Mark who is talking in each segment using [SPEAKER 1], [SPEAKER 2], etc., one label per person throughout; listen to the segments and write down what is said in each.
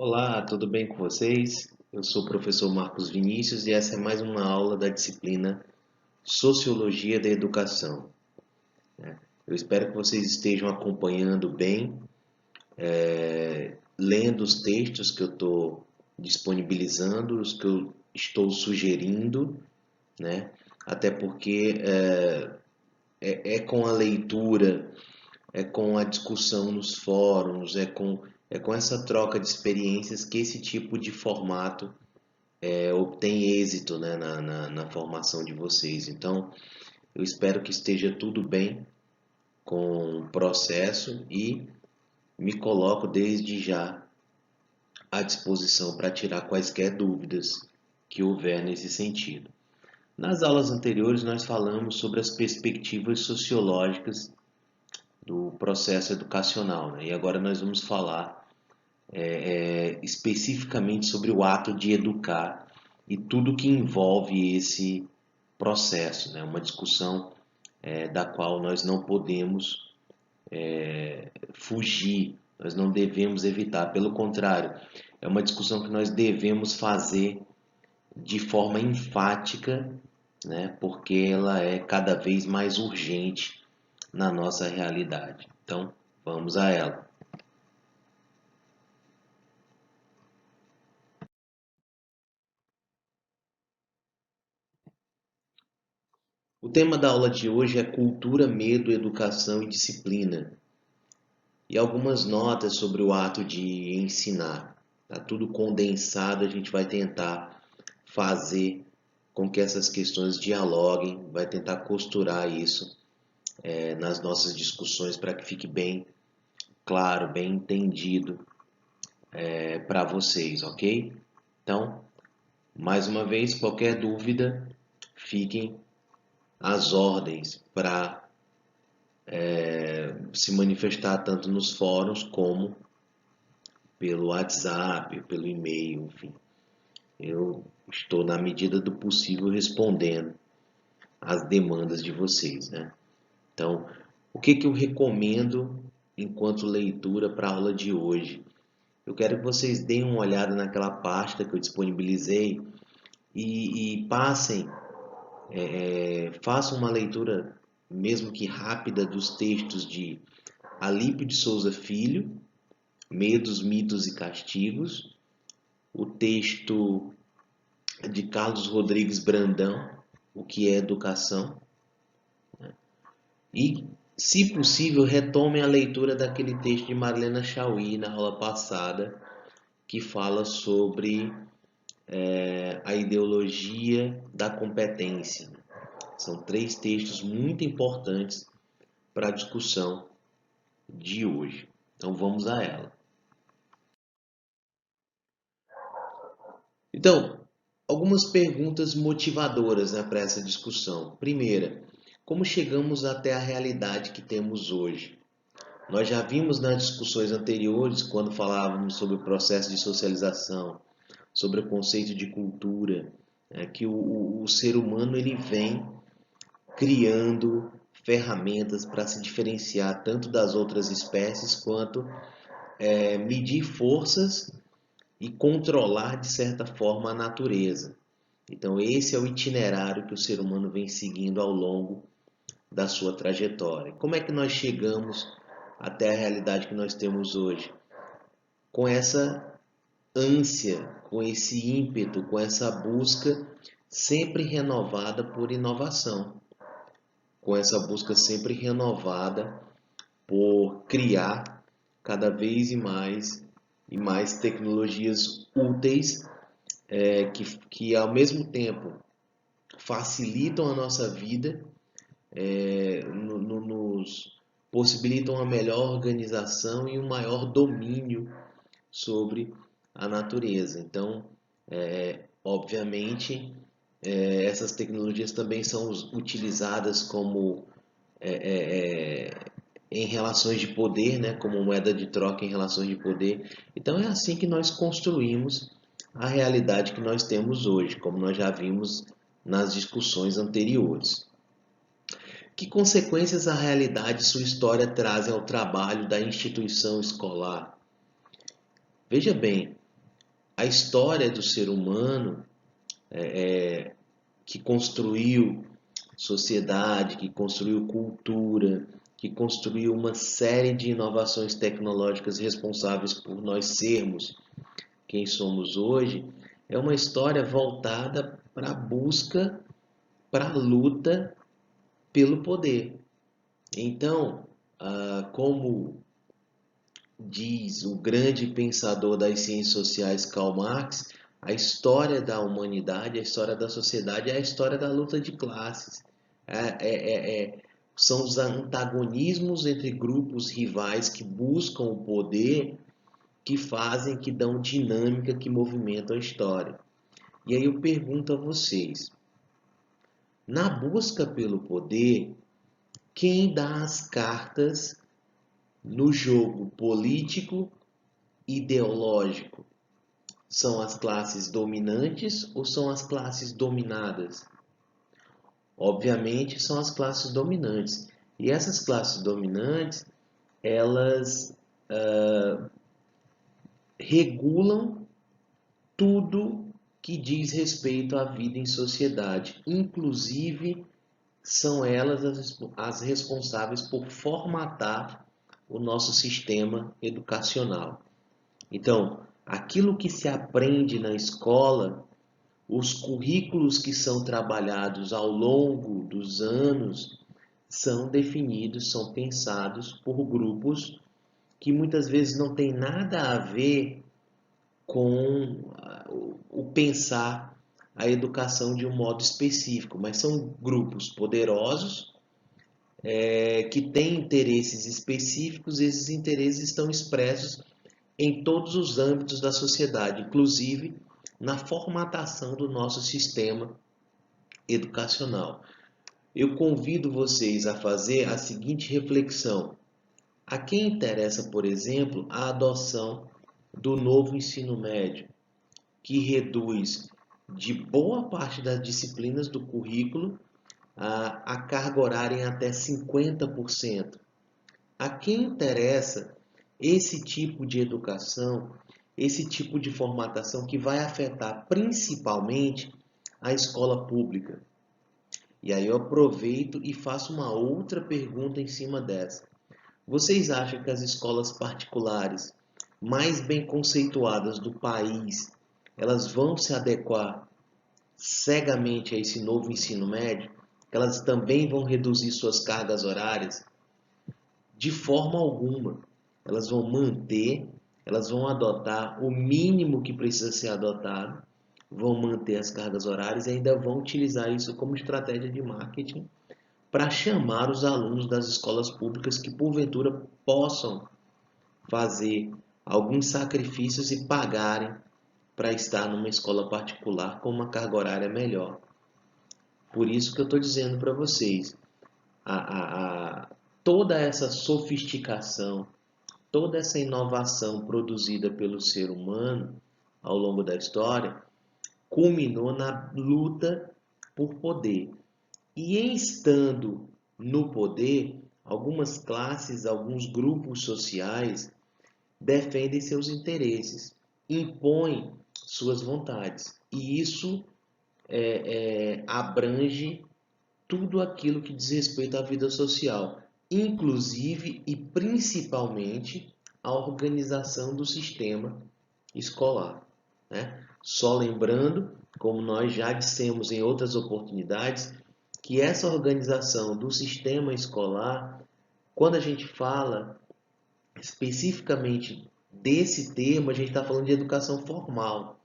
[SPEAKER 1] Olá, tudo bem com vocês? Eu sou o professor Marcos Vinícius e essa é mais uma aula da disciplina Sociologia da Educação. Eu espero que vocês estejam acompanhando bem, lendo os textos que eu estou disponibilizando, os que eu estou sugerindo, né? Até porque é com a leitura, é com a discussão nos fóruns, é com essa troca de experiências que esse tipo de formato obtém êxito, né, na formação de vocês. Então, eu espero que esteja tudo bem com o processo e me coloco desde já à disposição para tirar quaisquer dúvidas que houver nesse sentido. Nas aulas anteriores, nós falamos sobre as perspectivas sociológicas do processo educacional, né? E agora nós vamos falar especificamente sobre o ato de educar e tudo que envolve esse processo, né? Uma discussão da qual nós não podemos fugir, nós não devemos evitar, pelo contrário, é uma discussão que nós devemos fazer de forma enfática, né? Porque ela é cada vez mais urgente na nossa realidade. Então, vamos a ela. O tema da aula de hoje é cultura, medo, educação e disciplina. E algumas notas sobre o ato de ensinar. Tá tudo condensado, a gente vai tentar fazer com que essas questões dialoguem, vai tentar costurar isso nas nossas discussões para que fique bem claro, bem entendido para vocês, ok? Então, mais uma vez, qualquer dúvida, fiquem às ordens para se manifestar tanto nos fóruns como pelo WhatsApp, pelo e-mail, enfim. Eu estou, na medida do possível, respondendo às demandas de vocês, né? Então, o que que eu recomendo enquanto leitura para a aula de hoje? Eu quero que vocês deem uma olhada naquela pasta que eu disponibilizei e passem, façam uma leitura, mesmo que rápida, dos textos de Alípio de Souza Filho, Medos, Mitos e Castigos, o texto de Carlos Rodrigues Brandão, O que é Educação, e, se possível, retome a leitura daquele texto de Marilena Chauí na aula passada, que fala sobre a ideologia da competência. São três textos muito importantes para a discussão de hoje. Então vamos a ela. Então, algumas perguntas motivadoras, né, para essa discussão. Primeira, como chegamos até a realidade que temos hoje? Nós já vimos nas discussões anteriores, quando falávamos sobre o processo de socialização, sobre o conceito de cultura, que o ser humano ele vem criando ferramentas para se diferenciar tanto das outras espécies quanto medir forças e controlar de certa forma a natureza. Então esse é o itinerário que o ser humano vem seguindo ao longo da sua trajetória. Como é que nós chegamos até a realidade que nós temos hoje? Com essa ânsia, com esse ímpeto, com essa busca sempre renovada por inovação, com essa busca sempre renovada por criar cada vez e mais tecnologias úteis que ao mesmo tempo facilitam a nossa vida, nos possibilitam uma melhor organização e um maior domínio sobre a natureza. Então, obviamente, essas tecnologias também são utilizadas como em relações de poder, né, como moeda de troca em relações de poder. Então é assim que nós construímos a realidade que nós temos hoje, como nós já vimos nas discussões anteriores. Que consequências a realidade e sua história trazem ao trabalho da instituição escolar? Veja bem, a história do ser humano que construiu sociedade, que construiu cultura, que construiu uma série de inovações tecnológicas responsáveis por nós sermos quem somos hoje, é uma história voltada para a busca, para a luta pelo poder. Então, como diz o grande pensador das ciências sociais Karl Marx, a história da humanidade, a história da sociedade é a história da luta de classes. São os antagonismos entre grupos rivais que buscam o poder, que fazem, que dão dinâmica, que movimentam a história. E aí eu pergunto a vocês, na busca pelo poder, quem dá as cartas no jogo político ideológico? São as classes dominantes ou são as classes dominadas? Obviamente são as classes dominantes. E essas classes dominantes, elas regulam tudo que diz respeito à vida em sociedade. Inclusive, são elas as responsáveis por formatar o nosso sistema educacional. Então, aquilo que se aprende na escola, os currículos que são trabalhados ao longo dos anos, são definidos, são pensados por grupos que muitas vezes não tem nada a ver com o pensar a educação de um modo específico, mas são grupos poderosos que têm interesses específicos, e esses interesses estão expressos em todos os âmbitos da sociedade, inclusive na formatação do nosso sistema educacional. Eu convido vocês a fazer a seguinte reflexão. A quem interessa, por exemplo, a adoção do novo ensino médio, que reduz de boa parte das disciplinas do currículo a carga horária em até 50%. A quem interessa esse tipo de educação, esse tipo de formatação que vai afetar principalmente a escola pública? E aí eu aproveito e faço uma outra pergunta em cima dessa. Vocês acham que as escolas particulares mais bem conceituadas do país, elas vão se adequar cegamente a esse novo ensino médio? Elas também vão reduzir suas cargas horárias? De forma alguma. Elas vão manter, elas vão adotar o mínimo que precisa ser adotado, vão manter as cargas horárias e ainda vão utilizar isso como estratégia de marketing para chamar os alunos das escolas públicas que porventura possam fazer alguns sacrifícios e pagarem para estar numa escola particular com uma carga horária melhor. Por isso que eu estou dizendo para vocês, toda essa sofisticação, toda essa inovação produzida pelo ser humano ao longo da história, culminou na luta por poder. E em estando no poder, algumas classes, alguns grupos sociais defendem seus interesses, impõem suas vontades. E isso abrange tudo aquilo que diz respeito à vida social, inclusive e principalmente a organização do sistema escolar, né? Só lembrando, como nós já dissemos em outras oportunidades, que essa organização do sistema escolar, quando a gente fala especificamente desse termo, a gente está falando de educação formal.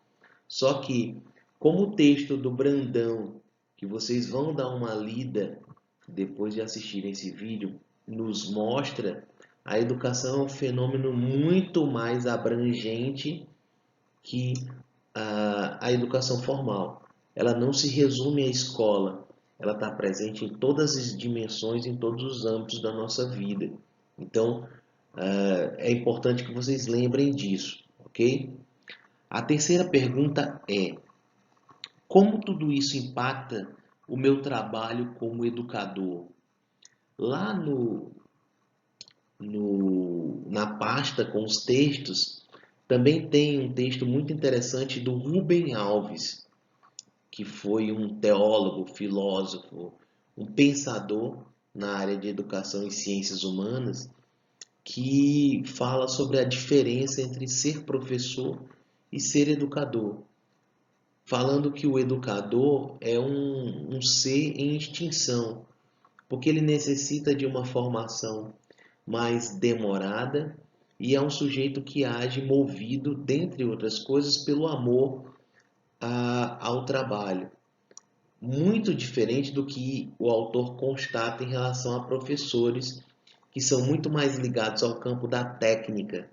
[SPEAKER 1] Só que, como o texto do Brandão, que vocês vão dar uma lida depois de assistirem esse vídeo, nos mostra, a educação é um fenômeno muito mais abrangente que a educação formal. Ela não se resume à escola, ela está presente em todas as dimensões, em todos os âmbitos da nossa vida. Então, é importante que vocês lembrem disso, ok? A terceira pergunta é: como tudo isso impacta o meu trabalho como educador? Lá na pasta com os textos, Também tem um texto muito interessante do Rubem Alves, que foi um teólogo, filósofo, um pensador na área de educação e ciências humanas, que fala sobre a diferença entre ser professor e ser educador, falando que o educador é um ser em extinção, porque ele necessita de uma formação mais demorada e é um sujeito que age movido, dentre outras coisas, pelo amor ao trabalho. Muito diferente do que o autor constata em relação a professores que são muito mais ligados ao campo da técnica,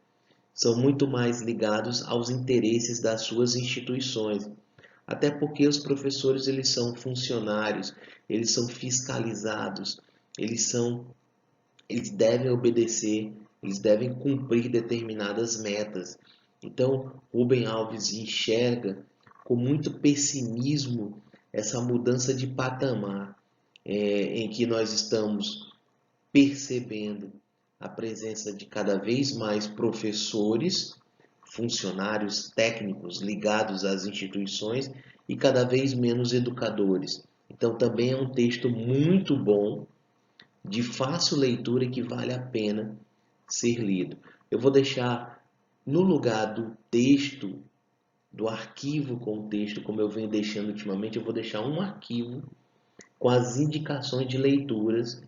[SPEAKER 1] são muito mais ligados aos interesses das suas instituições. Até porque os professores eles são funcionários, eles são fiscalizados, eles devem obedecer, eles devem cumprir determinadas metas. Então, Rubem Alves enxerga com muito pessimismo essa mudança de patamar em que nós estamos percebendo a presença de cada vez mais professores, funcionários técnicos ligados às instituições e cada vez menos educadores. Então, também é um texto muito bom, de fácil leitura e que vale a pena ser lido. Eu vou deixar no lugar do texto, do arquivo com o texto, como eu venho deixando ultimamente, eu vou deixar um arquivo com as indicações de leituras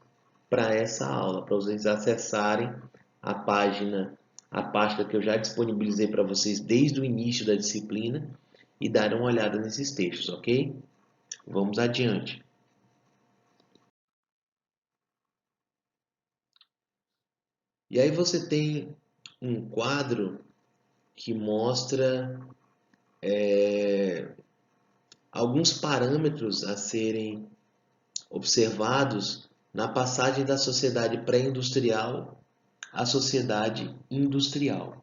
[SPEAKER 1] para essa aula, para vocês acessarem a página, a pasta que eu já disponibilizei para vocês desde o início da disciplina e darem uma olhada nesses textos, ok? Vamos adiante. E aí você tem um quadro que mostra alguns parâmetros a serem observados na passagem da sociedade pré-industrial à sociedade industrial.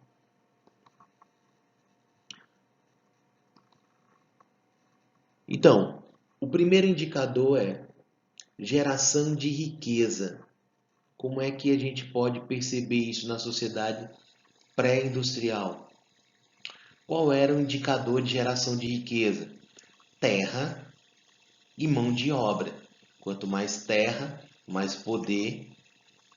[SPEAKER 1] Então, o primeiro indicador é geração de riqueza. Como é que a gente pode perceber isso na sociedade pré-industrial? Qual era o indicador de geração de riqueza? Terra e mão de obra. Quanto mais terra, mais poder.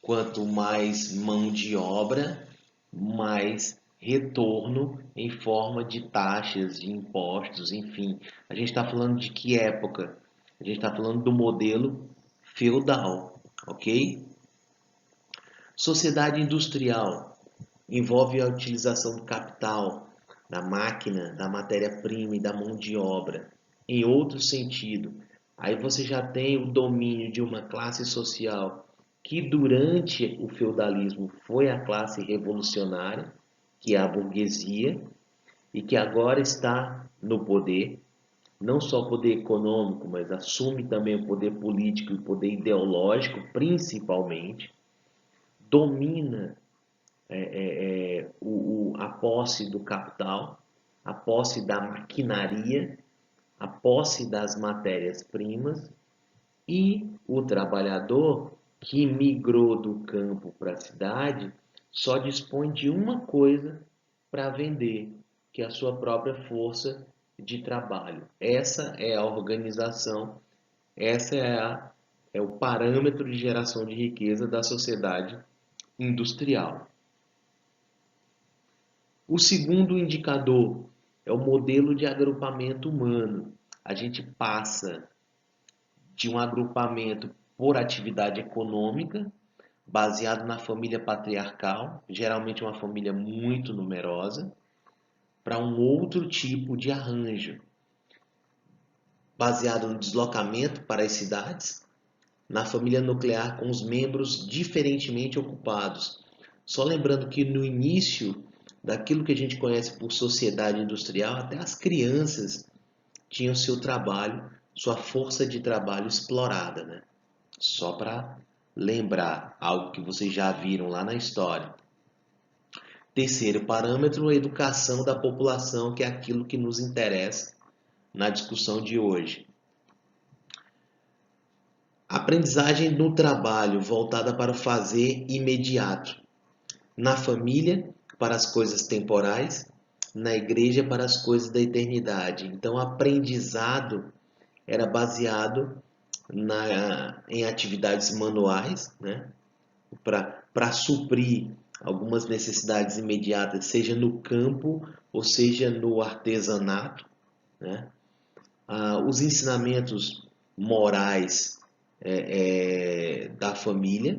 [SPEAKER 1] Quanto mais mão de obra, mais retorno em forma de taxas, de impostos, enfim. A gente está falando de que época? A gente está falando do modelo feudal, ok? Sociedade industrial envolve a utilização do capital, da máquina, da matéria-prima e da mão de obra. Em outro sentido, aí você já tem o domínio de uma classe social que durante o feudalismo foi a classe revolucionária, que é a burguesia, e que agora está no poder, não só o poder econômico, mas assume também o poder político e o poder ideológico, principalmente, domina a posse do capital, a posse da maquinaria, a posse das matérias-primas e o trabalhador que migrou do campo para a cidade só dispõe de uma coisa para vender, que é a sua própria força de trabalho. Essa é a organização, essa é o parâmetro de geração de riqueza da sociedade industrial. O segundo indicador é o modelo de agrupamento humano. A gente passa de um agrupamento por atividade econômica, baseado na família patriarcal, geralmente uma família muito numerosa, para um outro tipo de arranjo, baseado no deslocamento para as cidades, na família nuclear com os membros diferentemente ocupados. Só lembrando que no início daquilo que a gente conhece por sociedade industrial, até as crianças tinham seu trabalho, sua força de trabalho explorada, né? Só para lembrar algo que vocês já viram lá na história. Terceiro parâmetro, a educação da população, que é aquilo que nos interessa na discussão de hoje. Aprendizagem no trabalho, voltada para o fazer imediato. Na família, para as coisas temporais. na igreja para as coisas da eternidade. Então, o aprendizado era baseado em atividades manuais, né? Para suprir algumas necessidades imediatas, seja no campo ou seja no artesanato, né? Os ensinamentos morais da família,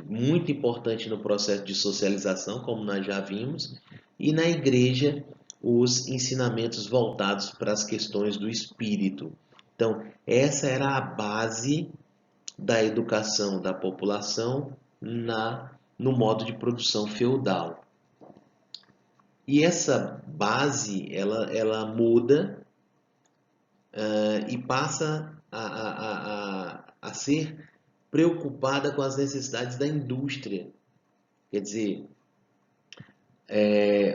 [SPEAKER 1] muito importante no processo de socialização, como nós já vimos, e na igreja os ensinamentos voltados para as questões do espírito. Então, essa era a base da educação da população no modo de produção feudal. E essa base, ela muda e passa a ser preocupada com as necessidades da indústria. Quer dizer,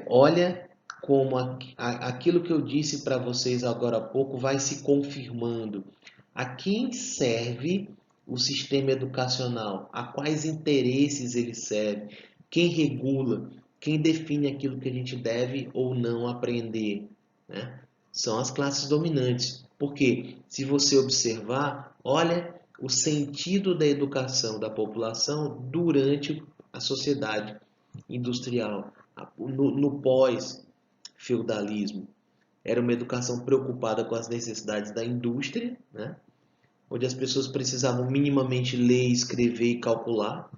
[SPEAKER 1] olha como aquilo que eu disse para vocês agora há pouco vai se confirmando. A quem serve o sistema educacional? A quais interesses ele serve? Quem regula? Quem define aquilo que a gente deve ou não aprender? Né? São as classes dominantes. Porque, se você observar, olha o sentido da educação da população durante a sociedade industrial, no pós-feudalismo. Era uma educação preocupada com as necessidades da indústria, né? Onde as pessoas precisavam minimamente ler, escrever e calcular.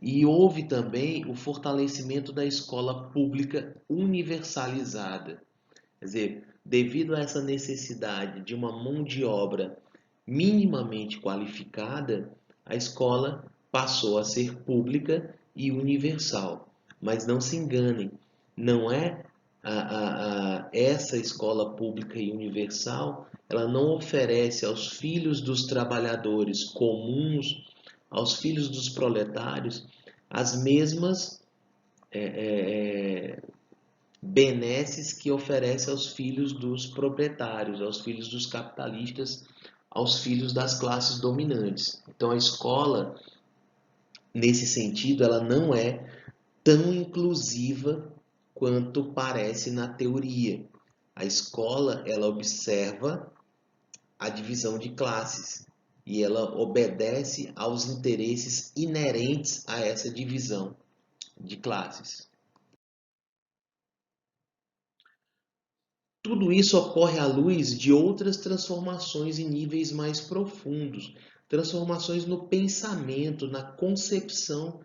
[SPEAKER 1] E houve também o fortalecimento da escola pública universalizada. Quer dizer, devido a essa necessidade de uma mão de obra minimamente qualificada, a escola passou a ser pública e universal. Mas não se enganem, não é essa escola pública e universal, ela não oferece aos filhos dos trabalhadores comuns, aos filhos dos proletários, as mesmas benesses que oferece aos filhos dos proprietários, aos filhos dos capitalistas, aos filhos das classes dominantes. Então a escola, nesse sentido, ela não é tão inclusiva quanto parece na teoria. A escola, ela observa a divisão de classes e ela obedece aos interesses inerentes a essa divisão de classes. Tudo isso ocorre à luz de outras transformações em níveis mais profundos, transformações no pensamento, na concepção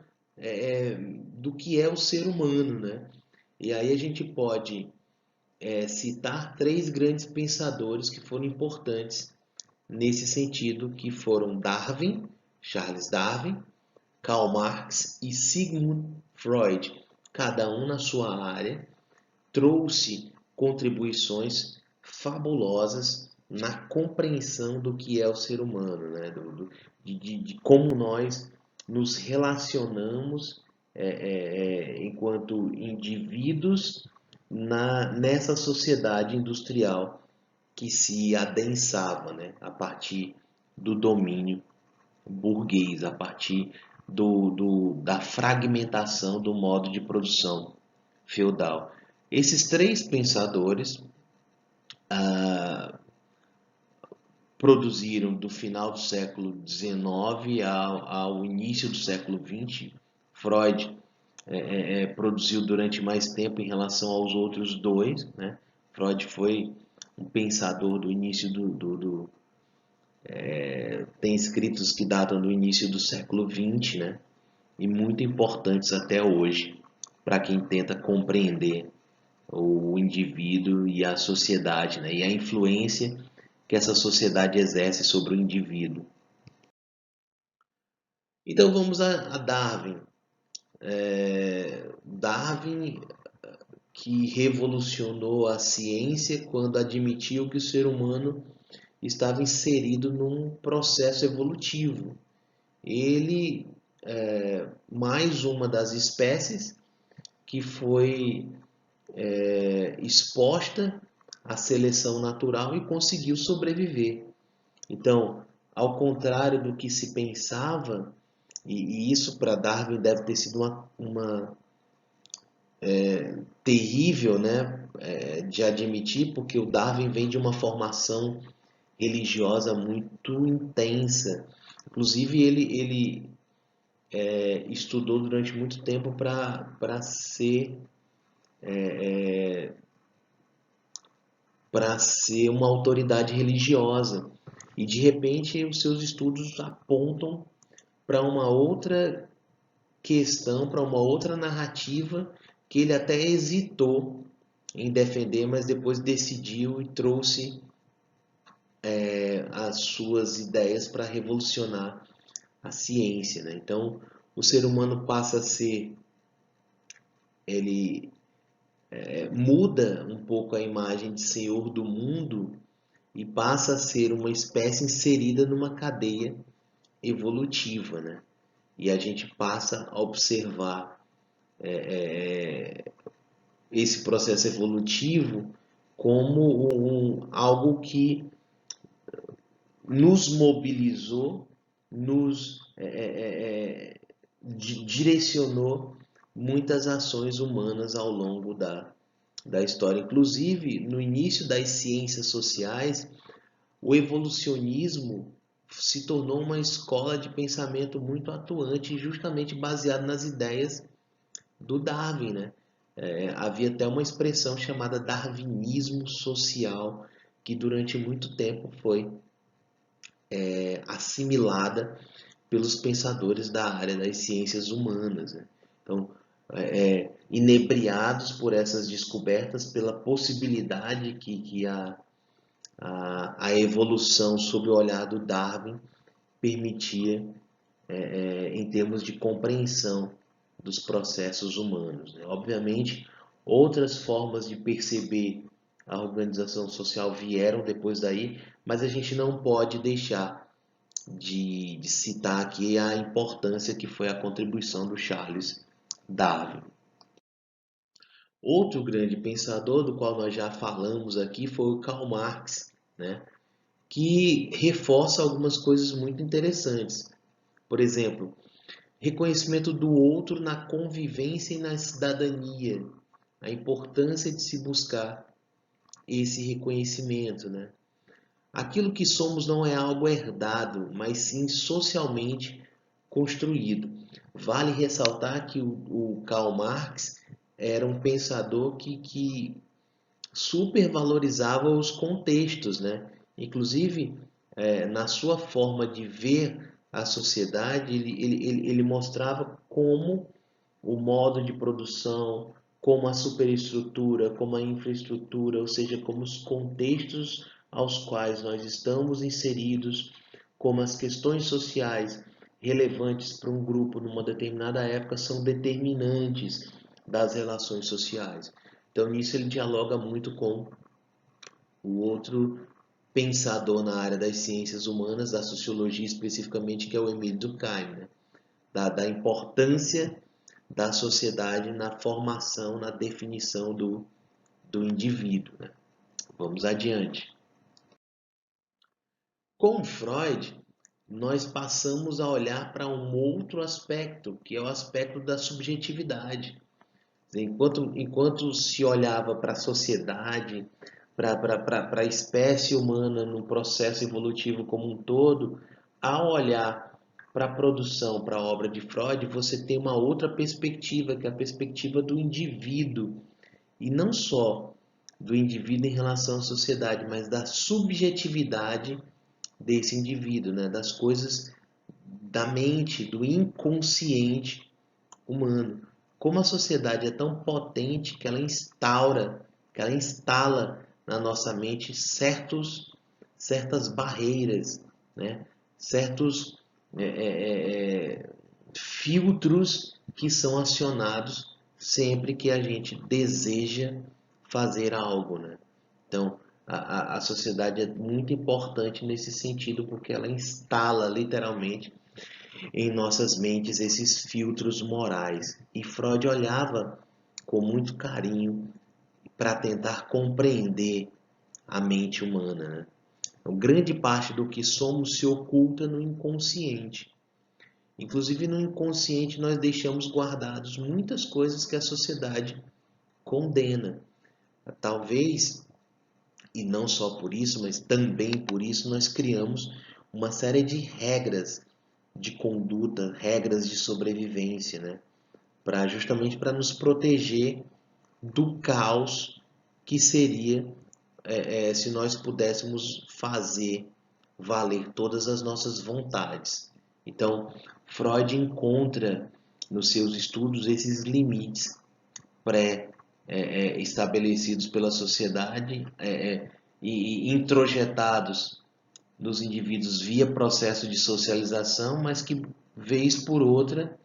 [SPEAKER 1] do que é o ser humano, né? E aí a gente pode citar três grandes pensadores que foram importantes nesse sentido, que foram Darwin, Charles Darwin, Karl Marx e Sigmund Freud. Cada um na sua área trouxe contribuições fabulosas na compreensão do que é o ser humano, né? de como nós nos relacionamos enquanto indivíduos nessa sociedade industrial que se adensava, né? A partir do domínio burguês, a partir da fragmentação do modo de produção feudal. Esses três pensadores produziram do final do século XIX ao início do século XX. Freud produziu durante mais tempo em relação aos outros dois, né? Freud foi um pensador do início tem escritos que datam do início do século XX, né? E muito importantes até hoje para quem tenta compreender o indivíduo e a sociedade, né? E a influência que essa sociedade exerce sobre o indivíduo. Então vamos a Darwin. Darwin, que revolucionou a ciência quando admitiu que o ser humano estava inserido num processo evolutivo. Ele mais uma das espécies que foi exposta à seleção natural e conseguiu sobreviver. Então, ao contrário do que se pensava, e isso para Darwin deve ter sido terrível, né, de admitir, porque o Darwin vem de uma formação religiosa muito intensa. Inclusive, ele estudou durante muito tempo para ser uma autoridade religiosa. E de repente os seus estudos apontam para uma outra questão, para uma outra narrativa que ele até hesitou em defender, mas depois decidiu e trouxe as suas ideias para revolucionar a ciência, né? Então, o ser humano passa a ser, ele muda um pouco a imagem de senhor do mundo e passa a ser uma espécie inserida numa cadeia evolutiva, né? E a gente passa a observar esse processo evolutivo como algo que nos mobilizou, nos direcionou muitas ações humanas ao longo da história. Inclusive, no início das ciências sociais, o evolucionismo se tornou uma escola de pensamento muito atuante, justamente baseado nas ideias do Darwin, né? Havia até uma expressão chamada darwinismo social, que durante muito tempo foi assimilada pelos pensadores da área das ciências humanas, né? Então, inebriados por essas descobertas, pela possibilidade que a evolução sob o olhar do Darwin permitia em termos de compreensão dos processos humanos, né? Obviamente, outras formas de perceber a organização social vieram depois daí, mas a gente não pode deixar de citar aqui a importância que foi a contribuição do Charles Darwin. Outro grande pensador, do qual nós já falamos aqui, foi o Karl Marx, né? Que reforça algumas coisas muito interessantes. Por exemplo, reconhecimento do outro na convivência e na cidadania, a importância de se buscar esse reconhecimento, né? Aquilo que somos não é algo herdado, mas sim socialmente construído. Vale ressaltar que o Karl Marx era um pensador que supervalorizava os contextos, né? Inclusive, na sua forma de ver a sociedade, ele mostrava como o modo de produção, como a superestrutura, como a infraestrutura, ou seja, como os contextos aos quais nós estamos inseridos, como as questões sociais relevantes para um grupo numa determinada época são determinantes das relações sociais. Então, nisso ele dialoga muito com o outro pensador na área das ciências humanas, da sociologia especificamente, que é o Émile Durkheim, né? Da importância da sociedade na formação, na definição do indivíduo, né? Vamos adiante. Com Freud, nós passamos a olhar para um outro aspecto, que é o aspecto da subjetividade. Enquanto se olhava para a sociedade, para a espécie humana no processo evolutivo como um todo, ao olhar para a produção, para a obra de Freud, você tem uma outra perspectiva, que é a perspectiva do indivíduo. E não só do indivíduo em relação à sociedade, mas da subjetividade desse indivíduo, né? Das coisas da mente, do inconsciente humano. Como a sociedade é tão potente que ela instala na nossa mente certas barreiras, né? Certos filtros que são acionados sempre que a gente deseja fazer algo, né? Então, a sociedade é muito importante nesse sentido porque ela instala literalmente em nossas mentes esses filtros morais. E Freud olhava com muito carinho para tentar compreender a mente humana, né? Então, grande parte do que somos se oculta no inconsciente. Inclusive no inconsciente nós deixamos guardados muitas coisas que a sociedade condena. Talvez, e não só por isso, mas também por isso, nós criamos uma série de regras de conduta, regras de sobrevivência, né? Justamente para nos proteger do caos que seria se nós pudéssemos fazer valer todas as nossas vontades. Então, Freud encontra nos seus estudos esses limites pré-estabelecidos pela sociedade e introjetados nos indivíduos via processo de socialização, mas que, vez por outra,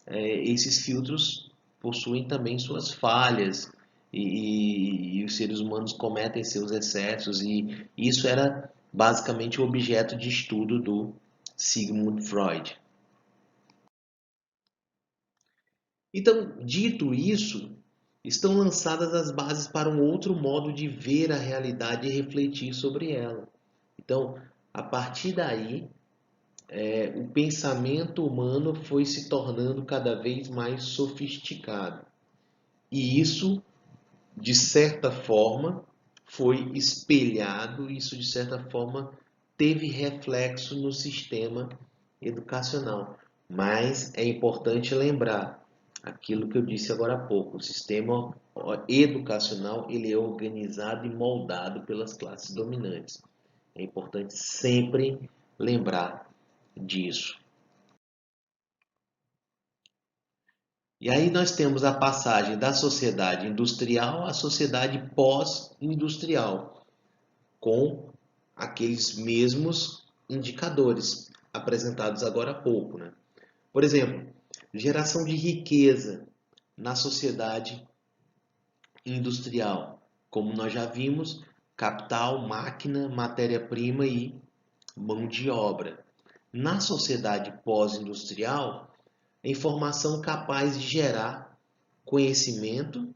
[SPEAKER 1] esses filtros possuem também suas falhas e os seres humanos cometem seus excessos, e isso era basicamente o objeto de estudo do Sigmund Freud. Então, dito isso, estão lançadas as bases para um outro modo de ver a realidade e refletir sobre ela. Então, a partir daí, o pensamento humano foi se tornando cada vez mais sofisticado. E isso, de certa forma, foi espelhado, isso de certa forma teve reflexo no sistema educacional. Mas é importante lembrar aquilo que eu disse agora há pouco, o sistema educacional ele é organizado e moldado pelas classes dominantes. É importante sempre lembrar disso. E aí nós temos a passagem da sociedade industrial à sociedade pós-industrial, com aqueles mesmos indicadores apresentados agora há pouco, né? Por exemplo, geração de riqueza na sociedade industrial. Como nós já vimos, capital, máquina, matéria-prima e mão de obra. Na sociedade pós-industrial, a informação capaz de gerar conhecimento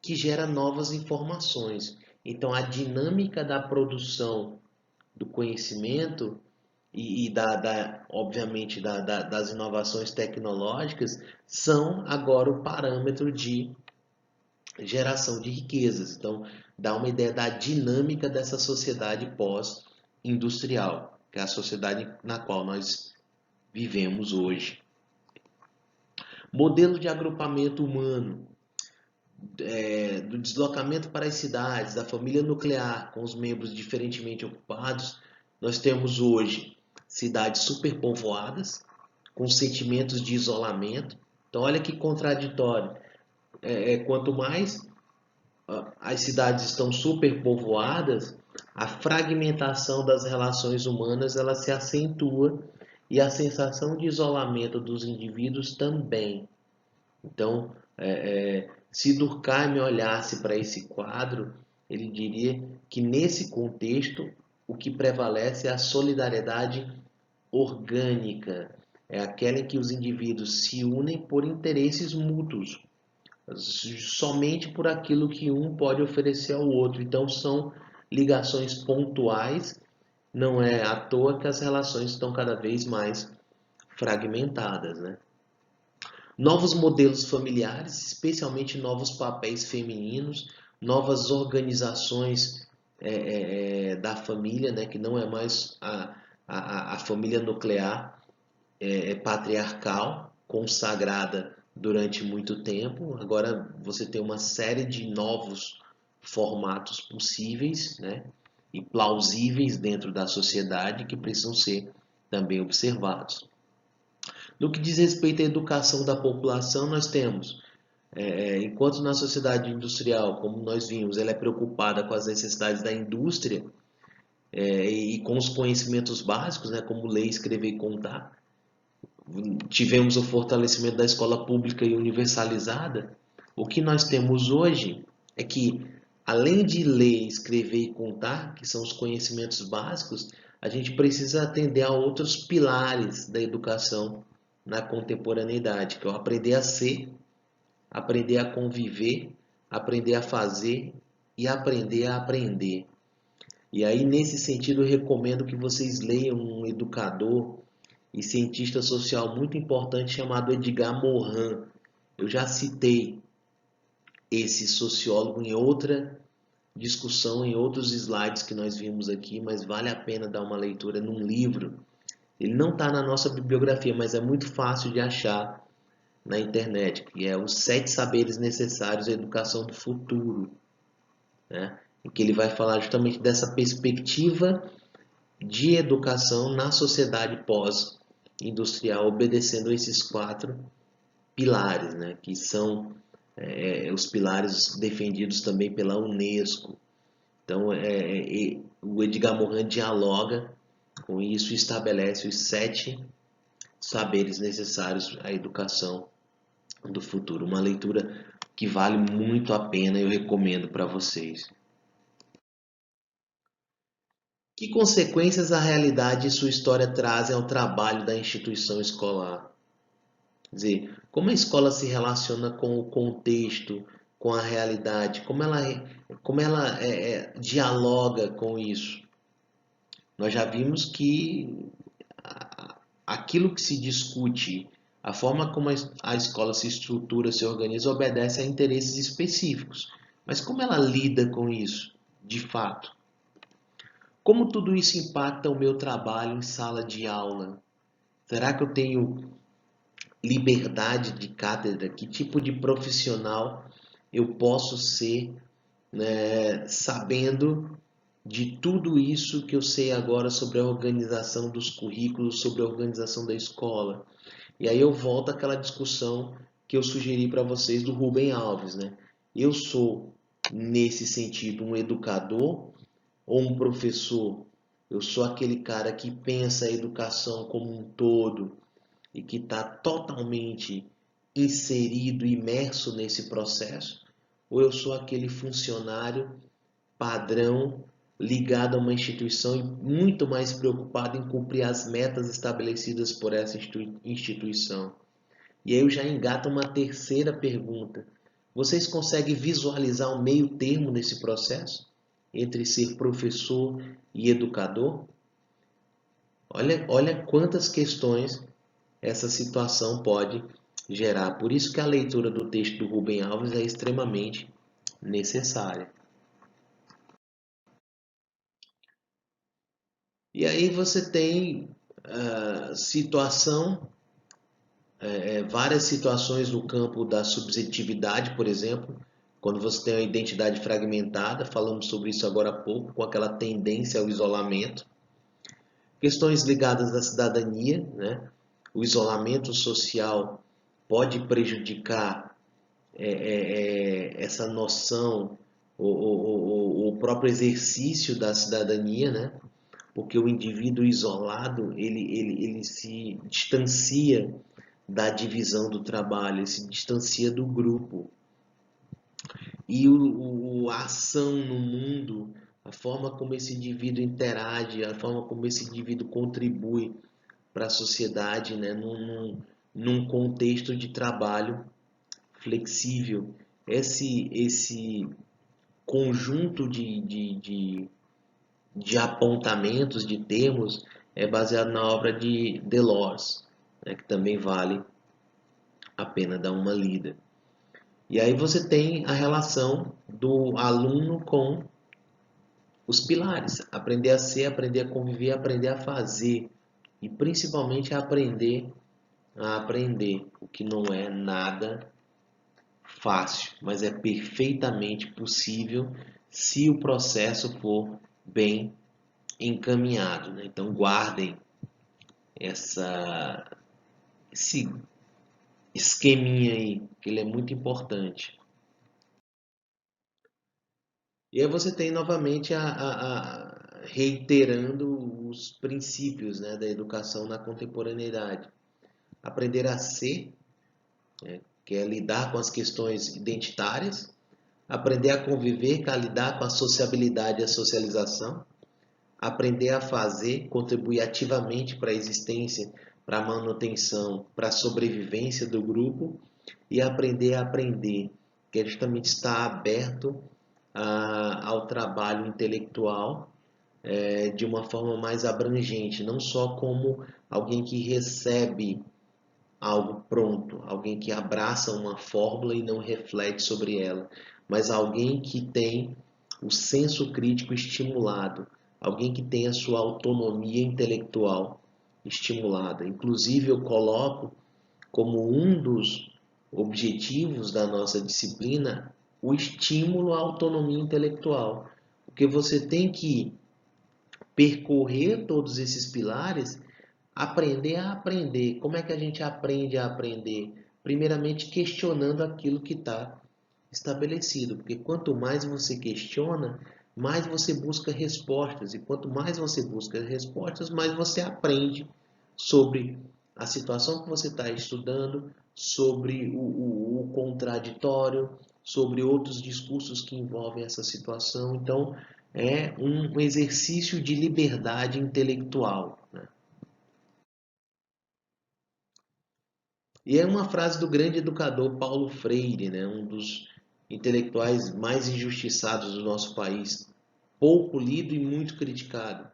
[SPEAKER 1] que gera novas informações. Então, a dinâmica da produção do conhecimento obviamente, das inovações tecnológicas são agora o parâmetro de geração de riquezas. Então, dá uma ideia da dinâmica dessa sociedade pós-industrial, que é a sociedade na qual nós vivemos hoje. Modelo de agrupamento humano, do deslocamento para as cidades, da família nuclear, com os membros diferentemente ocupados, nós temos hoje cidades superpovoadas, com sentimentos de isolamento. Então, olha que contraditório. Quanto mais as cidades estão superpovoadas, a fragmentação das relações humanas ela se acentua e a sensação de isolamento dos indivíduos também. Então, se Durkheim olhasse para esse quadro, ele diria que nesse contexto o que prevalece é a solidariedade orgânica, é aquela em que os indivíduos se unem por interesses mútuos, somente por aquilo que um pode oferecer ao outro. Então são ligações pontuais, não é à toa que as relações estão cada vez mais fragmentadas, né? Novos modelos familiares, especialmente novos papéis femininos, novas organizações da família, né, que não é mais a família nuclear patriarcal, consagrada durante muito tempo. Agora você tem uma série de novos formatos possíveis, né, e plausíveis dentro da sociedade que precisam ser também observados. No que diz respeito à educação da população, nós temos, enquanto na sociedade industrial, como nós vimos, ela é preocupada com as necessidades da indústria e com os conhecimentos básicos, né, como ler, escrever e contar. Tivemos o fortalecimento da escola pública e universalizada. O que nós temos hoje é que, além de ler, escrever e contar, que são os conhecimentos básicos, a gente precisa atender a outros pilares da educação na contemporaneidade, que é o aprender a ser, aprender a conviver, aprender a fazer e aprender a aprender. E aí, nesse sentido, eu recomendo que vocês leiam um educador e cientista social muito importante chamado Edgar Morin. Eu já citei esse sociólogo em outra discussão, em outros slides que nós vimos aqui, mas vale a pena dar uma leitura num livro. Ele não está na nossa bibliografia, mas é muito fácil de achar na internet, que é Os 7 Saberes Necessários à Educação do Futuro, né? Em que ele vai falar justamente dessa perspectiva de educação na sociedade pós-industrial, obedecendo esses 4 pilares, né? Que são os pilares defendidos também pela Unesco. Então, o Edgar Morin dialoga com isso e estabelece os 7 saberes necessários à educação do futuro. Uma leitura que vale muito a pena, eu recomendo para vocês. Que consequências a realidade e sua história trazem ao trabalho da instituição escolar? Quer dizer, como a escola se relaciona com o contexto, com a realidade, como ela dialoga com isso. Nós já vimos que aquilo que se discute, a forma como a escola se estrutura, se organiza, obedece a interesses específicos. Mas como ela lida com isso, de fato? Como tudo isso impacta o meu trabalho em sala de aula? Será que eu tenho liberdade de cátedra? Que tipo de profissional eu posso ser, né, sabendo de tudo isso que eu sei agora sobre a organização dos currículos, sobre a organização da escola? E aí eu volto àquela discussão que eu sugeri para vocês do Rubem Alves, né? Eu sou, nesse sentido, um educador ou um professor? Eu sou aquele cara que pensa a educação como um todo e que está totalmente inserido, imerso nesse processo? Ou eu sou aquele funcionário padrão ligado a uma instituição e muito mais preocupado em cumprir as metas estabelecidas por essa instituição? E aí eu já engato uma terceira pergunta. Vocês conseguem visualizar um meio termo nesse processo? Entre ser professor e educador? Olha quantas questões essa situação pode gerar. Por isso que a leitura do texto do Rubem Alves é extremamente necessária. E aí você tem várias situações no campo da subjetividade, por exemplo, quando você tem uma identidade fragmentada, falamos sobre isso agora há pouco, com aquela tendência ao isolamento. Questões ligadas à cidadania, né? O isolamento social pode prejudicar essa noção, o próprio exercício da cidadania, né? Porque o indivíduo isolado, ele se distancia da divisão do trabalho, ele se distancia do grupo. E a ação no mundo, a forma como esse indivíduo interage, a forma como esse indivíduo contribui para a sociedade, né, num contexto de trabalho flexível. Esse conjunto de apontamentos, de termos, é baseado na obra de Delors, né, que também vale a pena dar uma lida. E aí você tem a relação do aluno com os pilares. Aprender a ser, aprender a conviver, aprender a fazer. E principalmente aprender a aprender, o que não é nada fácil, mas é perfeitamente possível se o processo for bem encaminhado, né? Então guardem esse esqueminha aí, que ele é muito importante. E aí você tem novamente reiterando os princípios, né, da educação na contemporaneidade. Aprender a ser, né, que é lidar com as questões identitárias. Aprender a conviver, que é lidar com a sociabilidade e a socialização. Aprender a fazer, contribuir ativamente para a existência, para a manutenção, para a sobrevivência do grupo. E aprender a aprender, que é justamente estar aberto ao trabalho intelectual de uma forma mais abrangente, não só como alguém que recebe algo pronto, alguém que abraça uma fórmula e não reflete sobre ela, mas alguém que tem o senso crítico estimulado, alguém que tem a sua autonomia intelectual estimulada. Inclusive, eu coloco como um dos objetivos da nossa disciplina o estímulo à autonomia intelectual, porque você tem que percorrer todos esses pilares, aprender a aprender. Como é que a gente aprende a aprender? Primeiramente, questionando aquilo que está estabelecido, porque quanto mais você questiona, mais você busca respostas, e quanto mais você busca respostas, mais você aprende sobre a situação que você está estudando, sobre o contraditório, sobre outros discursos que envolvem essa situação. Então, é um exercício de liberdade intelectual, né? E é uma frase do grande educador Paulo Freire, né? Um dos intelectuais mais injustiçados do nosso país, pouco lido e muito criticado.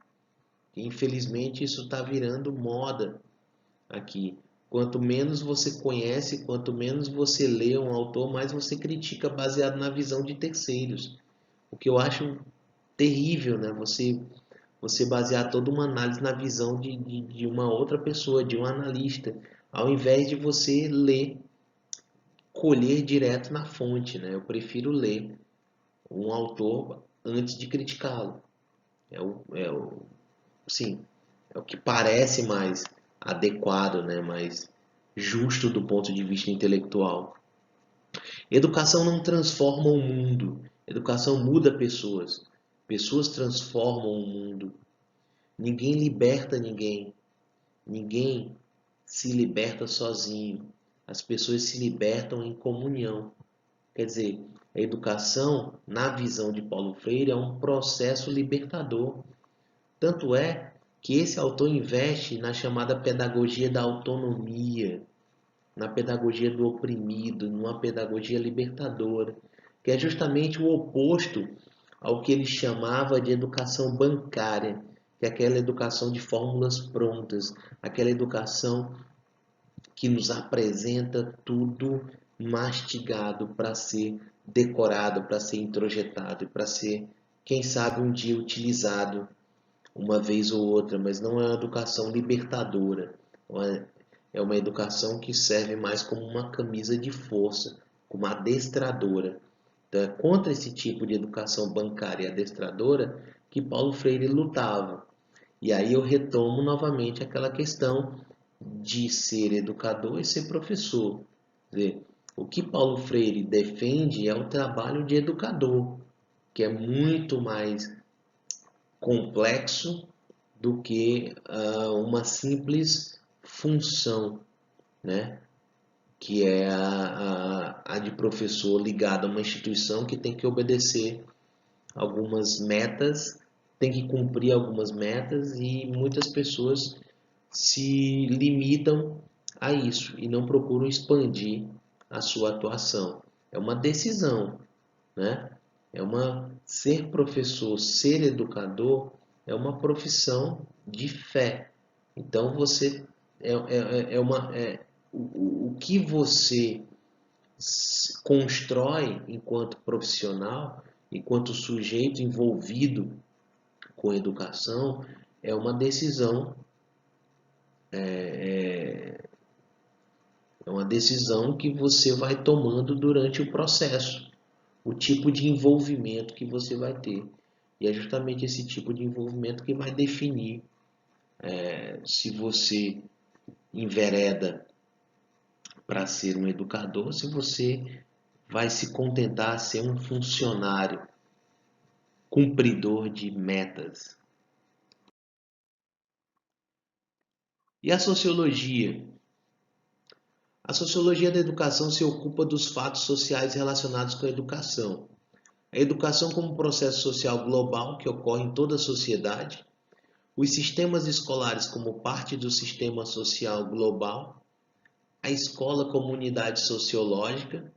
[SPEAKER 1] E, infelizmente, isso está virando moda aqui. Quanto menos você conhece, quanto menos você lê um autor, mais você critica baseado na visão de terceiros. O que eu acho terrível, né? Você basear toda uma análise na visão de uma outra pessoa, de um analista, ao invés de você ler, colher direto na fonte, né? Eu prefiro ler um autor antes de criticá-lo. Sim, é o que parece mais adequado, né? Mais justo do ponto de vista intelectual. Educação não transforma o mundo. Educação muda pessoas. Pessoas transformam o mundo. Ninguém liberta ninguém. Ninguém se liberta sozinho. As pessoas se libertam em comunhão. Quer dizer, a educação, na visão de Paulo Freire, é um processo libertador. Tanto é que esse autor investe na chamada pedagogia da autonomia, na pedagogia do oprimido, numa pedagogia libertadora, que é justamente o oposto ao que ele chamava de educação bancária, que é aquela educação de fórmulas prontas, aquela educação que nos apresenta tudo mastigado para ser decorado, para ser introjetado e para ser, quem sabe, um dia utilizado uma vez ou outra, mas não é uma educação libertadora. É uma educação que serve mais como uma camisa de força, como adestradora. Então, é contra esse tipo de educação bancária e adestradora que Paulo Freire lutava. E aí eu retomo novamente aquela questão de ser educador e ser professor. Quer dizer, o que Paulo Freire defende é o trabalho de educador, que é muito mais complexo do que uma simples função, né? Que é a de professor ligado a uma instituição que tem que obedecer algumas metas, tem que cumprir algumas metas e muitas pessoas se limitam a isso e não procuram expandir a sua atuação. É uma decisão, né? Ser professor, ser educador é uma profissão de fé. Então você o que você constrói enquanto profissional, enquanto sujeito envolvido com educação, é uma decisão é uma decisão que você vai tomando durante o processo, o tipo de envolvimento que você vai ter. E é justamente esse tipo de envolvimento que vai definir se você envereda para ser um educador, se você vai se contentar a ser um funcionário cumpridor de metas. E a sociologia? A sociologia da educação se ocupa dos fatos sociais relacionados com a educação. A educação como processo social global que ocorre em toda a sociedade, os sistemas escolares como parte do sistema social global, a escola como unidade sociológica,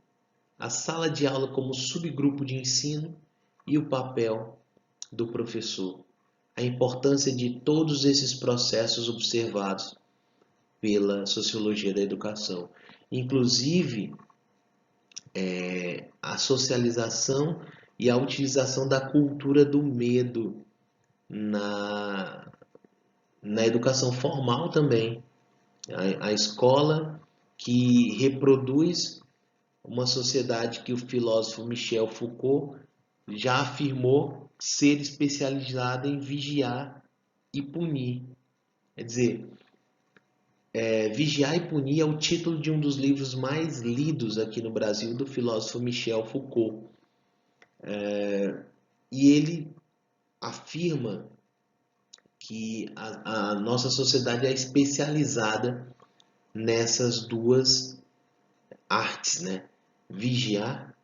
[SPEAKER 1] a sala de aula como subgrupo de ensino e o papel do professor. A importância de todos esses processos observados pela sociologia da educação. Inclusive, a socialização e a utilização da cultura do medo na educação formal também. A escola que reproduz uma sociedade que o filósofo Michel Foucault já afirmou ser especializada em vigiar e punir. Quer dizer, Vigiar e Punir é o título de um dos livros mais lidos aqui no Brasil, do filósofo Michel Foucault. E ele afirma que a nossa sociedade é especializada nessas duas artes, né? Vigiar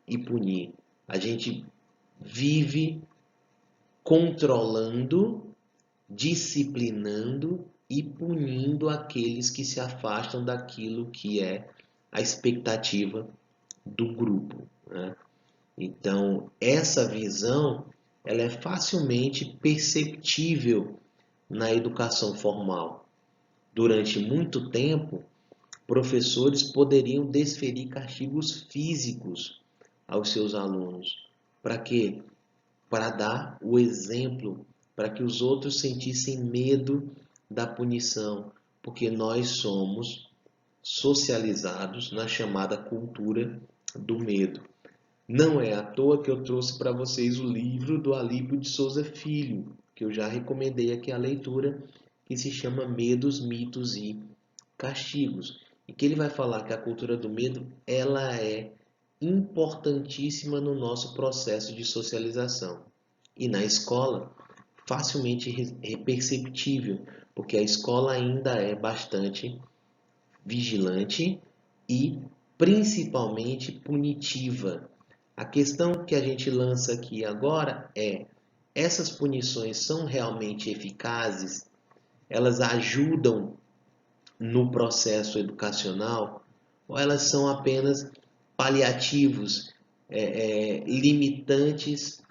[SPEAKER 1] e punir. A gente vive controlando, disciplinando e punindo aqueles que se afastam daquilo que é a expectativa do grupo, né? Então, essa visão ela é facilmente perceptível na educação formal. Durante muito tempo, professores poderiam desferir castigos físicos aos seus alunos. Para quê? Para dar o exemplo, para que os outros sentissem medo da punição, porque nós somos socializados na chamada cultura do medo. Não é à toa que eu trouxe para vocês o livro do Alípio de Souza Filho, que eu já recomendei aqui a leitura, que se chama Medos, Mitos e Castigos. E que ele vai falar que a cultura do medo ela é importantíssima no nosso processo de socialização. E na escola, facilmente perceptível, porque a escola ainda é bastante vigilante e principalmente punitiva. A questão que a gente lança aqui agora é: essas punições são realmente eficazes? Elas ajudam no processo educacional? Ou elas são apenas paliativos, limitantes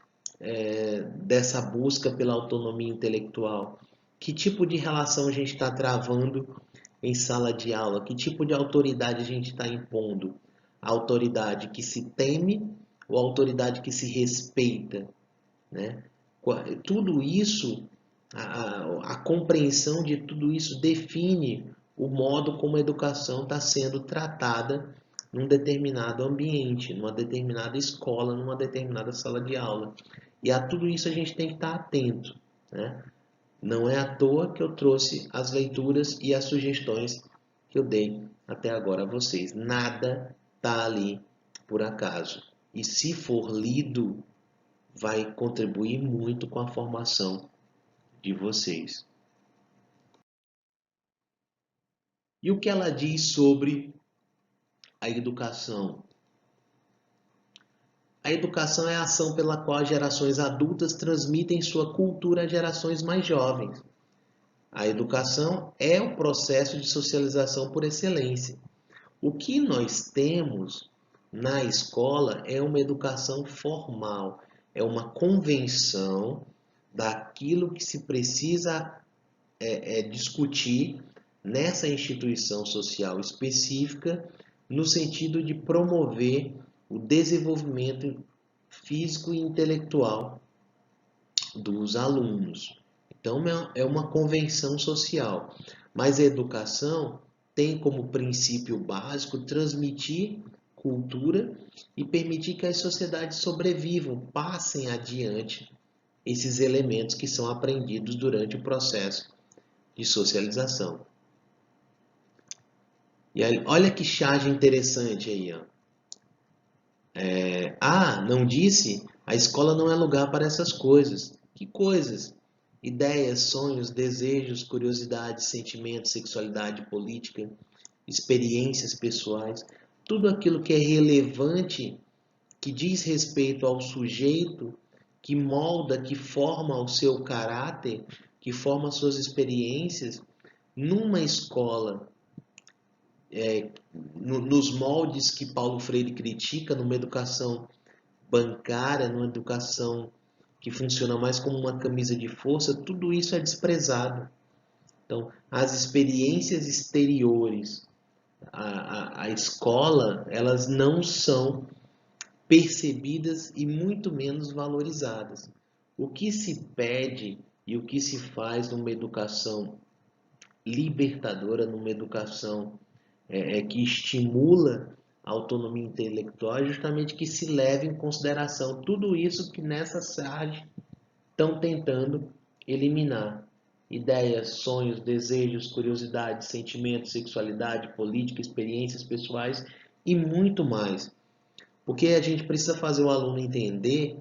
[SPEAKER 1] dessa busca pela autonomia intelectual? Que tipo de relação a gente está travando em sala de aula? Que tipo de autoridade a gente está impondo? A autoridade que se teme ou a autoridade que se respeita, né? Tudo isso, a compreensão de tudo isso define o modo como a educação está sendo tratada num determinado ambiente, numa determinada escola, numa determinada sala de aula. E a tudo isso a gente tem que estar atento, né? Não é à toa que eu trouxe as leituras e as sugestões que eu dei até agora a vocês. Nada está ali por acaso. E se for lido, vai contribuir muito com a formação de vocês. E o que ela diz sobre a educação? A educação é a ação pela qual as gerações adultas transmitem sua cultura às gerações mais jovens. A educação é o processo de socialização por excelência. O que nós temos na escola é uma educação formal, é uma convenção daquilo que se precisa discutir nessa instituição social específica, no sentido de promover o desenvolvimento físico e intelectual dos alunos. Então, é uma convenção social. Mas a educação tem como princípio básico transmitir cultura e permitir que as sociedades sobrevivam, passem adiante esses elementos que são aprendidos durante o processo de socialização. E aí, olha que charge interessante aí, ó. Não disse? A escola não é lugar para essas coisas. Que coisas? Ideias, sonhos, desejos, curiosidades, sentimentos, sexualidade, política, experiências pessoais, tudo aquilo que é relevante, que diz respeito ao sujeito, que molda, que forma o seu caráter, que forma suas experiências, numa escola, nos moldes que Paulo Freire critica, numa educação bancária, numa educação que funciona mais como uma camisa de força, tudo isso é desprezado. Então, as experiências exteriores, a escola, elas não são percebidas e muito menos valorizadas. O que se pede e o que se faz numa educação libertadora, numa educação que estimula a autonomia intelectual, é justamente que se leve em consideração tudo isso que nessa SAD estão tentando eliminar. Ideias, sonhos, desejos, curiosidades, sentimentos, sexualidade, política, experiências pessoais e muito mais. Porque a gente precisa fazer o aluno entender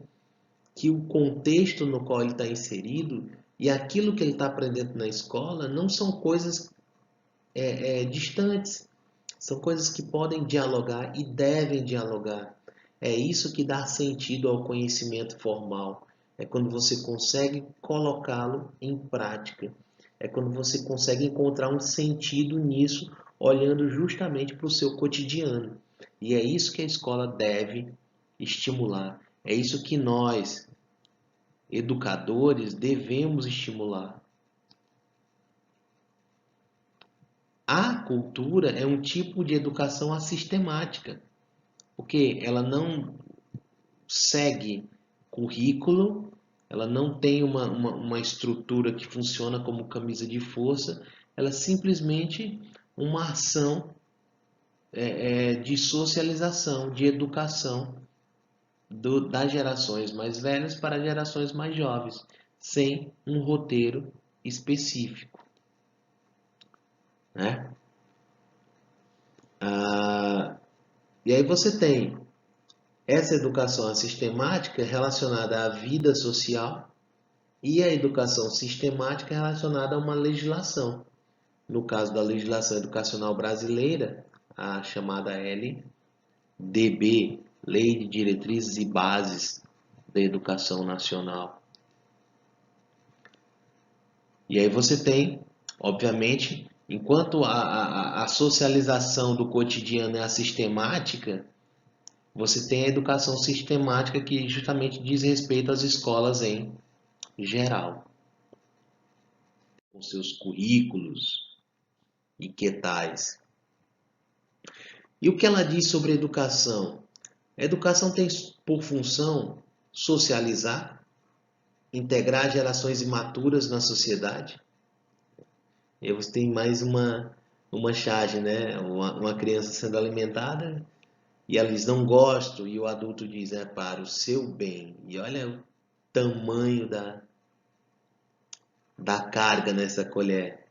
[SPEAKER 1] que o contexto no qual ele está inserido e aquilo que ele está aprendendo na escola não são coisas distantes, são coisas que podem dialogar e devem dialogar. É isso que dá sentido ao conhecimento formal. É quando você consegue colocá-lo em prática. É quando você consegue encontrar um sentido nisso, olhando justamente para o seu cotidiano. E é isso que a escola deve estimular. É isso que nós, educadores, devemos estimular. A cultura é um tipo de educação assistemática, porque ela não segue currículo, ela não tem uma estrutura que funciona como camisa de força, ela é simplesmente uma ação de socialização, de educação das gerações mais velhas para as gerações mais jovens, sem um roteiro específico, né? E aí você tem essa educação sistemática relacionada à vida social e a educação sistemática relacionada a uma legislação. No caso da legislação educacional brasileira, a chamada LDB, Lei de Diretrizes e Bases da Educação Nacional. E aí você tem, obviamente, enquanto a socialização do cotidiano é a sistemática, você tem a educação sistemática que justamente diz respeito às escolas em geral, com seus currículos e que tais. E o que ela diz sobre a educação? A educação tem por função socializar, integrar gerações imaturas na sociedade. E você tem mais uma charge, né? Uma criança sendo alimentada e ela diz não gosto e o adulto diz é para o seu bem. E olha o tamanho da carga nessa colher.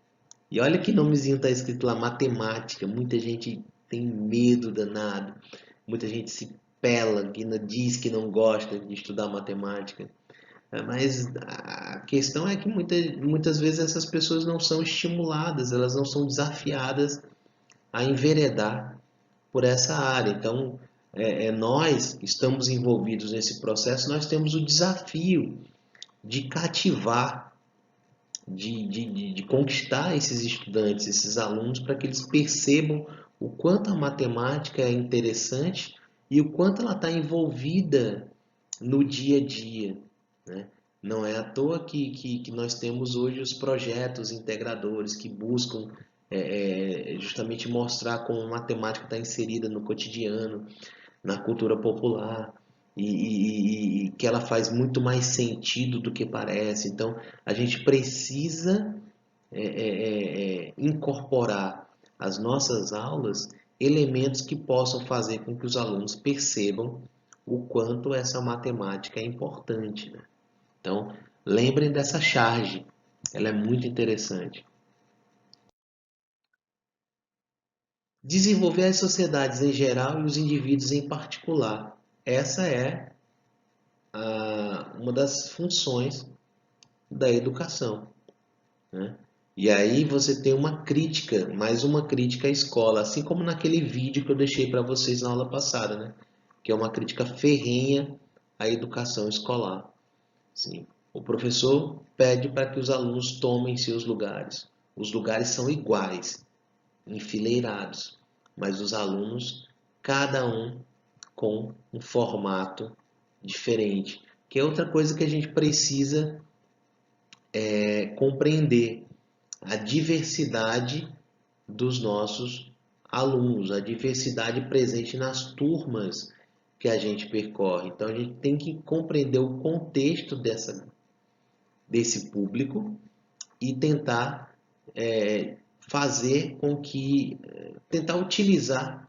[SPEAKER 1] E olha que nomezinho está escrito lá, matemática. Muita gente tem medo danado. Muita gente se pela, que diz que não gosta de estudar matemática. Mas a questão é que muitas vezes essas pessoas não são estimuladas, elas não são desafiadas a enveredar por essa área. Então, nós que estamos envolvidos nesse processo, nós temos o desafio de cativar, de conquistar esses estudantes, esses alunos, para que eles percebam o quanto a matemática é interessante e o quanto ela está envolvida no dia a dia, né? Não é à toa que nós temos hoje os projetos integradores que buscam justamente mostrar como a matemática está inserida no cotidiano, na cultura popular e que ela faz muito mais sentido do que parece. Então, a gente precisa incorporar às nossas aulas elementos que possam fazer com que os alunos percebam o quanto essa matemática é importante, né? Então, lembrem dessa charge, ela é muito interessante. Desenvolver as sociedades em geral e os indivíduos em particular. Essa é uma das funções da educação, né? E aí você tem uma crítica, mais uma crítica à escola, assim como naquele vídeo que eu deixei para vocês na aula passada, né? Que é uma crítica ferrenha à educação escolar. Sim. O professor pede para que os alunos tomem seus lugares. Os lugares são iguais, enfileirados, mas os alunos, cada um com um formato diferente. Que é outra coisa que a gente precisa compreender. a diversidade dos nossos alunos, a diversidade presente nas turmas que a gente percorre. Então a gente tem que compreender o contexto desse público e tentar fazer com que, tentar utilizar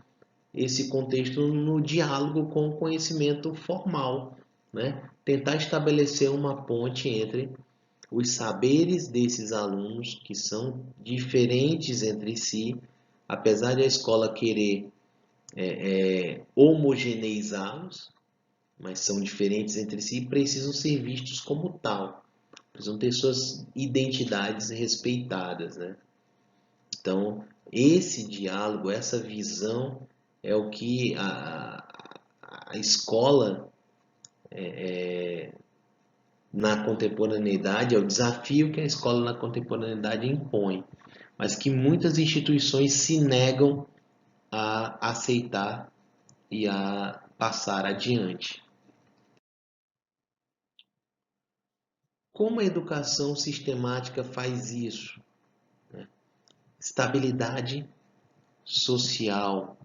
[SPEAKER 1] esse contexto no diálogo com o conhecimento formal, né? Tentar estabelecer uma ponte entre os saberes desses alunos, que são diferentes entre si, apesar de a escola querer homogeneizá-los, mas são diferentes entre si e precisam ser vistos como tal. Precisam ter suas identidades respeitadas, né? Então, esse diálogo, essa visão é o que a escola na contemporaneidade, é o desafio que a escola na contemporaneidade impõe, mas que muitas instituições se negam a aceitar e a passar adiante. Como a educação sistemática faz isso? Estabilidade social.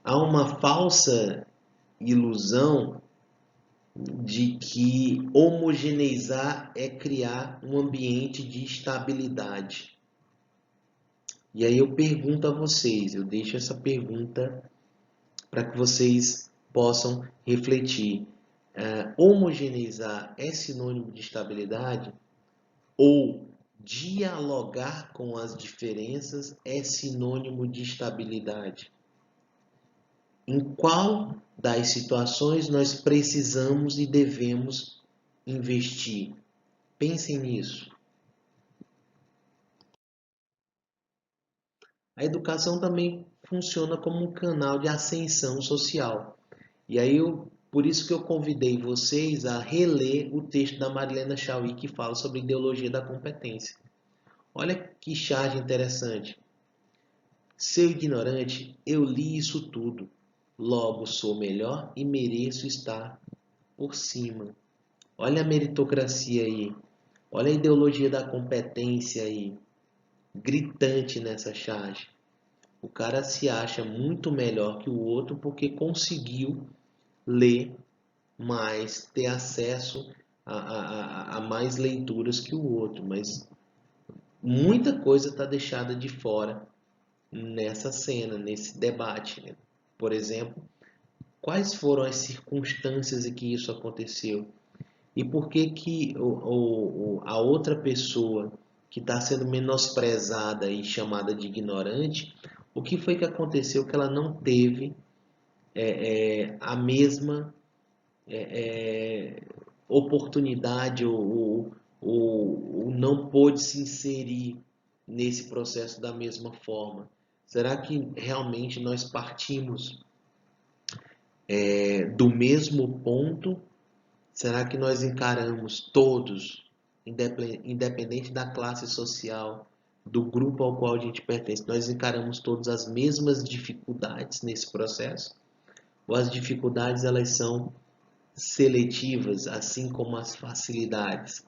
[SPEAKER 1] Há uma falsa ilusão de que homogeneizar é criar um ambiente de estabilidade. E aí eu pergunto a vocês, eu deixo essa pergunta para que vocês possam refletir. Homogeneizar é sinônimo de estabilidade? Ou dialogar com as diferenças é sinônimo de estabilidade? Em qual das situações nós precisamos e devemos investir? Pensem nisso. A educação também funciona como um canal de ascensão social. E aí, por isso que eu convidei vocês a reler o texto da Marilena Chauí que fala sobre ideologia da competência. Olha que charge interessante. Seu ignorante, eu li isso tudo. Logo sou melhor e mereço estar por cima. Olha a meritocracia aí. Olha a ideologia da competência aí. Gritante nessa charge. O cara se acha muito melhor que o outro porque conseguiu ler mais, ter acesso a mais leituras que o outro. Mas muita coisa está deixada de fora nessa cena, nesse debate, né? Por exemplo, quais foram as circunstâncias em que isso aconteceu? E por que que a outra pessoa que está sendo menosprezada e chamada de ignorante, o que foi que aconteceu que ela não teve a mesma oportunidade ou não pôde se inserir nesse processo da mesma forma? Será que realmente nós partimos do mesmo ponto? Será que nós encaramos todos, independente da classe social, do grupo ao qual a gente pertence, nós encaramos todos as mesmas dificuldades nesse processo? Ou as dificuldades elas são seletivas, assim como as facilidades?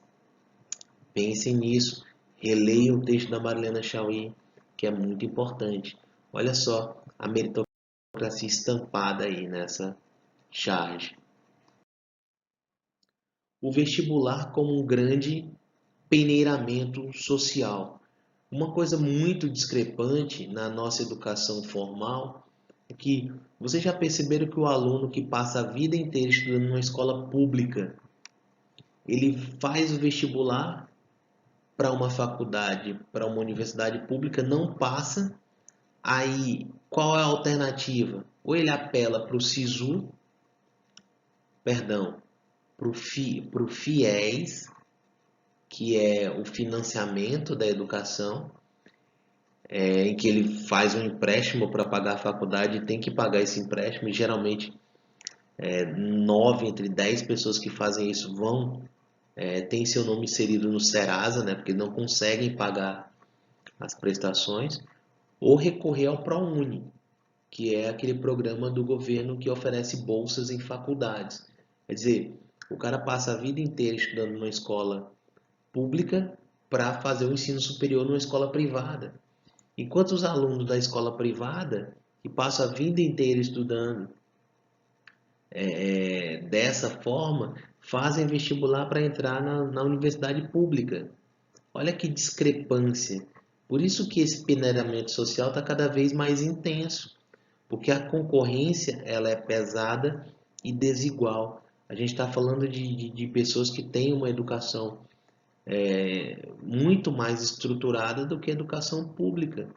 [SPEAKER 1] Pensem nisso, releiam o texto da Marilena Chauí, que é muito importante. Olha só a meritocracia estampada aí nessa charge. O vestibular como um grande peneiramento social. Uma coisa muito discrepante na nossa educação formal é que vocês já perceberam que o aluno que passa a vida inteira estudando numa escola pública, ele faz o vestibular para uma faculdade, para uma universidade pública, não passa, aí qual é a alternativa? Ou ele apela para o SISU, perdão, para o FIES, que é o financiamento da educação, em que ele faz um empréstimo para pagar a faculdade e tem que pagar esse empréstimo, e geralmente 9 entre 10 pessoas que fazem isso tem seu nome inserido no Serasa, né, porque não conseguem pagar as prestações, ou recorrer ao ProUni, que é aquele programa do governo que oferece bolsas em faculdades. Quer dizer, O cara passa a vida inteira estudando numa escola pública para fazer o ensino superior numa escola privada. Enquanto os alunos da escola privada, que passam a vida inteira estudando dessa forma, fazem vestibular para entrar na universidade pública. Olha que discrepância. Por isso que esse peneiramento social está cada vez mais intenso, porque a concorrência ela é pesada e desigual. A gente está falando de pessoas que têm uma educação muito mais estruturada do que a educação pública.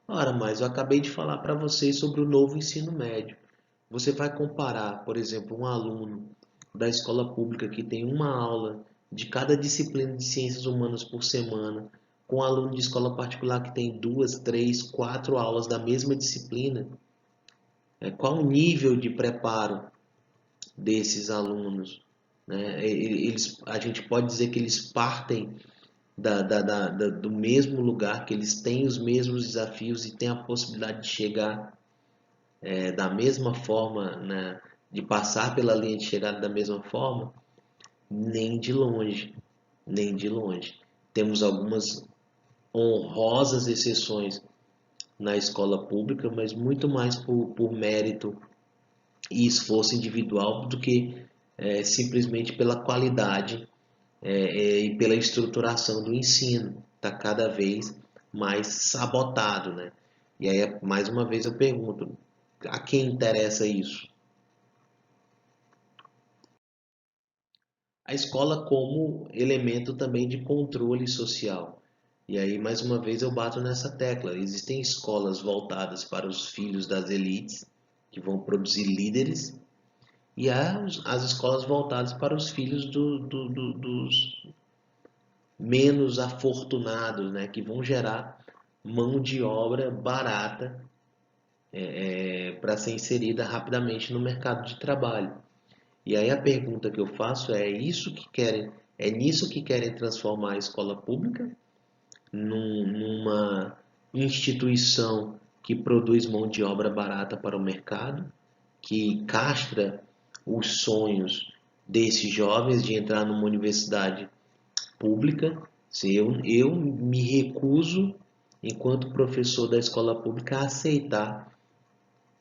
[SPEAKER 1] Ora, mas eu acabei de falar para vocês sobre o novo ensino médio. Você vai comparar, por exemplo, um aluno da escola pública que tem uma aula de cada disciplina de ciências humanas por semana, com um aluno de escola particular que tem duas, três, quatro aulas da mesma disciplina. Qual o nível de preparo desses alunos? Né? A gente pode dizer que eles partem do mesmo lugar, que eles têm os mesmos desafios e têm a possibilidade de chegar da mesma forma, né? De passar pela linha de chegada da mesma forma? Nem de longe, nem de longe. Temos algumas honrosas exceções na escola pública, mas muito mais por mérito e esforço individual do que simplesmente pela qualidade e pela estruturação do ensino. Está cada vez mais sabotado, né? E aí, mais uma vez, eu pergunto, a quem interessa isso? A escola como elemento também de controle social. E aí, mais uma vez, eu bato nessa tecla. Existem escolas voltadas para os filhos das elites, que vão produzir líderes, e há as escolas voltadas para os filhos dos menos afortunados, né, que vão gerar mão de obra barata para ser inserida rapidamente no mercado de trabalho. E aí a pergunta que eu faço é nisso que querem transformar a escola pública? Numa instituição que produz mão de obra barata para o mercado, que castra os sonhos desses jovens de entrar numa universidade pública? Se eu me recuso, enquanto professor da escola pública, a aceitar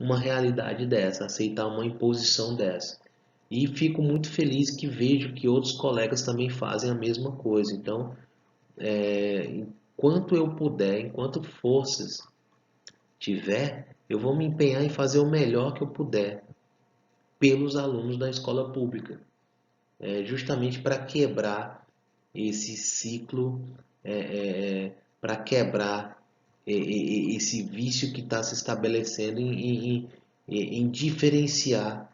[SPEAKER 1] uma realidade dessa, aceitar uma imposição dessa. E fico muito feliz que vejo que outros colegas também fazem a mesma coisa. Então, enquanto eu puder, enquanto forças tiver, eu vou me empenhar em fazer o melhor que eu puder pelos alunos da escola pública, justamente para quebrar esse ciclo, para quebrar esse vício que está se estabelecendo em diferenciar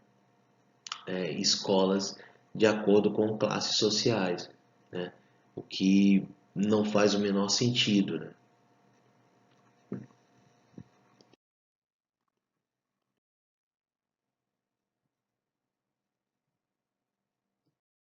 [SPEAKER 1] escolas de acordo com classes sociais, né? O que não faz o menor sentido, né?